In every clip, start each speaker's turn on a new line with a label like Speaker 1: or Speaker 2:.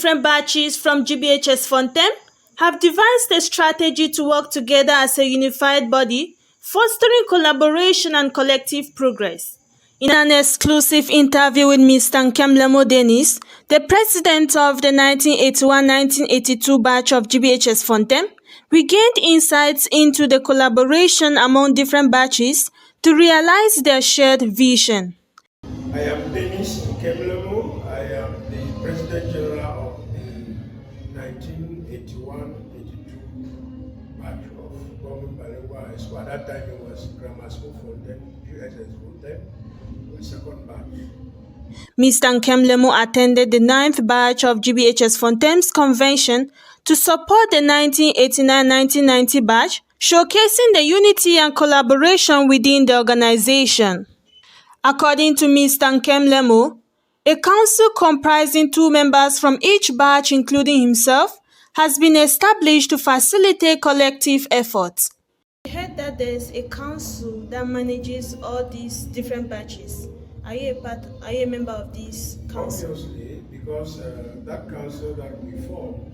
Speaker 1: different batches from GBHS Fontem have devised a strategy to work together as a unified body, fostering collaboration and collective progress. In an exclusive interview with Mr. Nkemlemo Dennis, the president of the 1981-1982 batch of GBHS Fontem, we gained insights into the collaboration among different batches to realize their shared vision.
Speaker 2: I am Dennis Nkemlemo. I am the President General of the 1981-82 batch of Government Bilingual High School. At that time it was Grammar School Fontem, GHS Fontem, the second batch.
Speaker 1: Mr. Nkemlemo attended the 9th batch of GBHS Fontem's convention to support the 1989-1990 batch, showcasing the unity and collaboration within the organization. According to Mr. Nkemlemo, a council comprising 2 members from each batch, including himself, has been established to facilitate collective efforts. I heard that there is a council that manages all these different batches. Are you a member of this council?
Speaker 2: Obviously, because that council that we formed,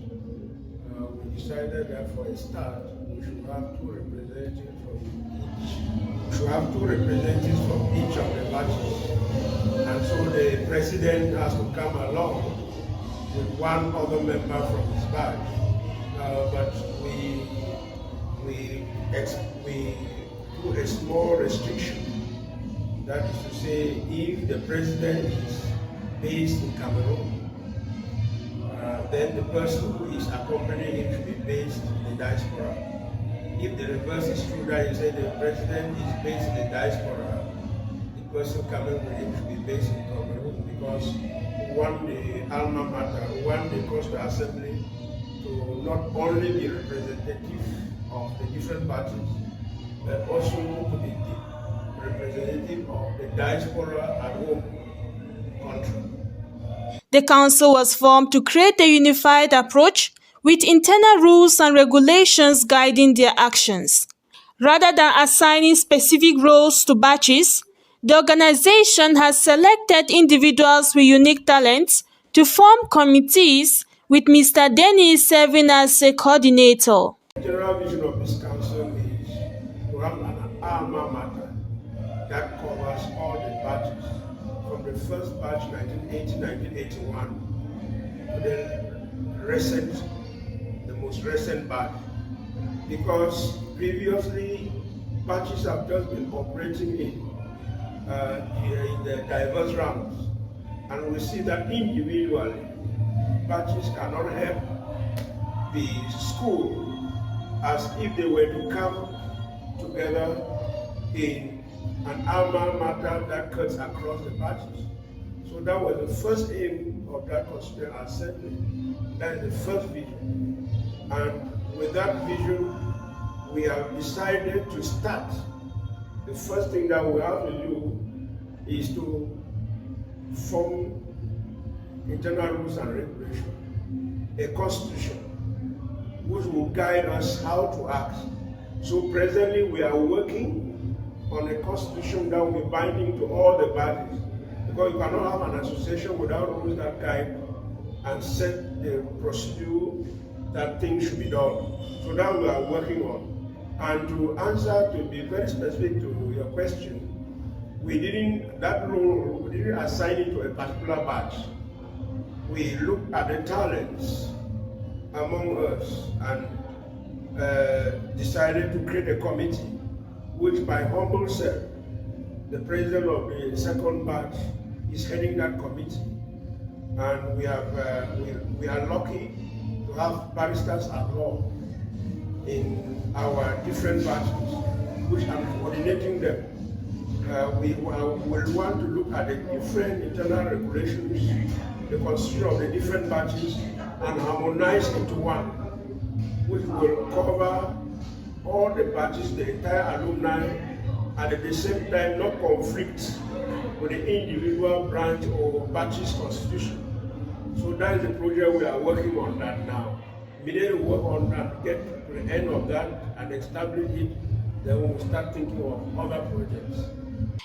Speaker 2: we decided that for a start, we should have 2 representatives from each. We should have 2 representatives from each of the batches. And so the president has to come along with 1 other member from his batch. But we put a small restriction. That is to say, if the president is based in Cameroon, then the person who is accompanying him should be based in the diaspora. If the reverse is true, that you say the president is based in the diaspora, the person coming with him should be based in Cameroon, because we want the alma mater, we want the Coastal Assembly to not only be representative of the different parties, but also to be representative of the diaspora at home country.
Speaker 1: The council was formed to create a unified approach with internal rules and regulations guiding their actions. Rather than assigning specific roles to batches, the organization has selected individuals with unique talents to form committees, with Mr. Dennis serving as a coordinator.
Speaker 2: The general vision of this council is to have an alma mater that covers all the batches, from the first batch 1980-1981 to the most recent batch, because previously batches have just been operating in the diverse rounds, and we see that individually batches cannot help the school as if they were to come together in an alma mater that cuts across the batches. So that was the first aim of that Constituent Assembly. That is the first vision. And with that vision, we have decided to start. The first thing that we have to do is to form internal rules and regulations, a constitution, which will guide us how to act. So presently we are working on a constitution that will be binding to all the parties, because you cannot have an association without rules that guide and set the procedure that things should be done. So that we are working on. And to answer, to be very specific to your question, we didn't assign it to a particular batch. We looked at the talents among us and decided to create a committee, which by humble self, the president of the second batch is heading that committee. And we are lucky to have barristers at law in our different batches, which I'm coordinating them. We will want to look at the different internal regulations, the constitution of the different batches, and harmonize into one, which will cover all the batches, the entire alumni, and at the same time not conflict with the individual branch or batches constitution. So that is the project we are working on that now. Immediately work on that, get to the end of that and establish it, then we will start thinking of other projects.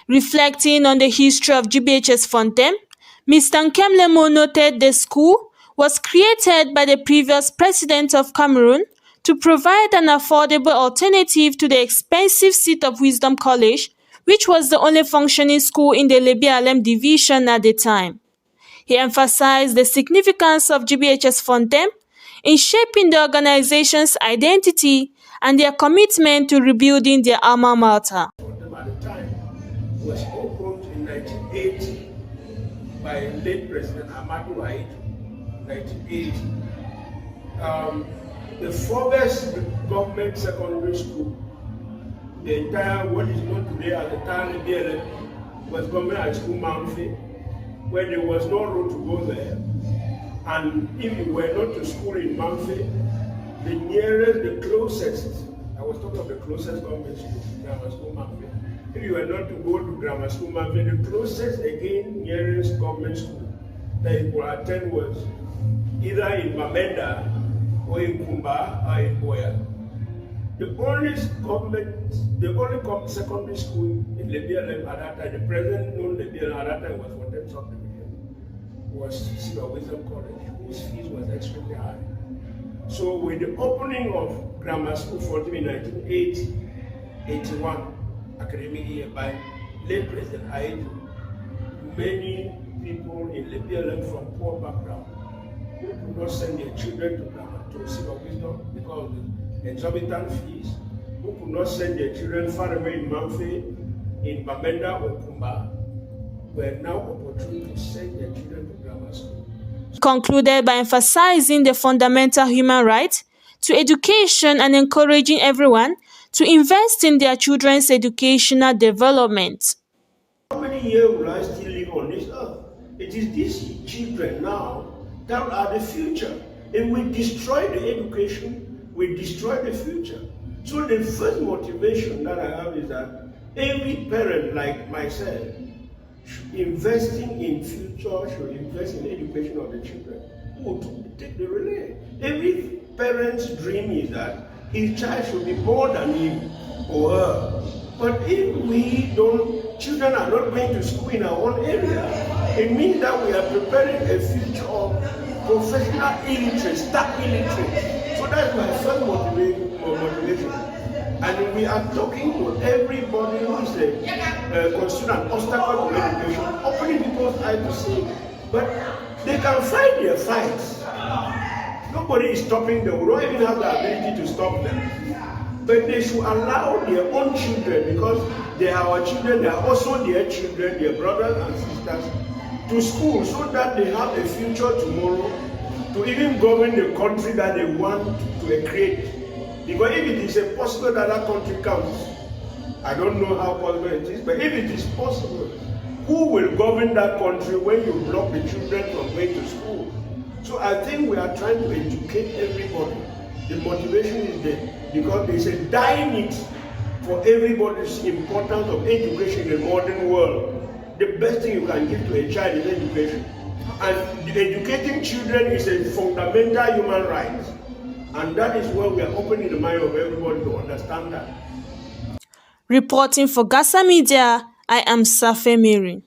Speaker 1: Reflecting on the history of GBHS Fontem, Mr. Nkemlemo noted the school was created by the previous president of Cameroon to provide an affordable alternative to the expensive Seat of Wisdom College, which was the only functioning school in the Lebialem division at the time. He emphasized the significance of GBHS Fontem in shaping the organization's identity and their commitment to rebuilding their alma mater.
Speaker 2: Fontem at the time was opened in 1980 by late President Amadou Ahidjo, 1980. The first government secondary school, the entire what is known today as the Tani BLM, was government high school Mamfe, where there was no road to go there. And if you were not to school in Mamfe, the nearest, the closest, I was talking of the closest government school, grammar school Mamfe. If you were not to go to grammar school Mamfe, the closest again nearest government school that you could attend was either in Bamenda or in Kumba or in Boya. The only secondary school in Lebialem at that time, the present known Lebialem at that time was Fontem subdivision, was Seat of Wisdom College, whose fees was extremely high. So with the opening of grammar school Fontem in 1981 academic year by late President Ahidjo, many people in Lebialem from poor background who could not send their children to Seat of Wisdom because of the exorbitant fees, who could not send their children far away in Mamfe, in Bamenda or Kumba, were now opportune to send their children to grammar school.
Speaker 1: Concluded by emphasizing the fundamental human right to education and encouraging everyone to invest in their children's educational development.
Speaker 2: How many years will I still live on this earth? It is these children now that are the future. If we destroy the education, we destroy the future. So the first motivation that I have is that every parent like myself investing in future should invest in education of the children. Who would take the relay? Every parent's dream is that his child should be more than him or her. But if we don't, children are not going to school in our own area, it means that we are preparing a future of professional illiteracy, stark illiteracy. So that's my first motivation. And we are talking to everybody who is considered an obstacle to education, opening people's eyes to see, but they can fight their fights. Nobody is stopping them. We don't even have the ability to stop them. But they should allow their own children, because they are our children, they are also their children, their brothers and sisters, to school so that they have a future tomorrow to even govern the country that they want to create. Because if it is possible that that country comes, I don't know how possible it is, but if it is possible, who will govern that country when you block the children from going to school? So I think we are trying to educate everybody. The motivation is there because there is a dire need for everybody's importance of education in the modern world. The best thing you can give to a child is education. And educating children is a fundamental human right. And that is where we are opening the mind of everybody to understand that.
Speaker 1: Reporting for Gasa Media, I am Safe Mary.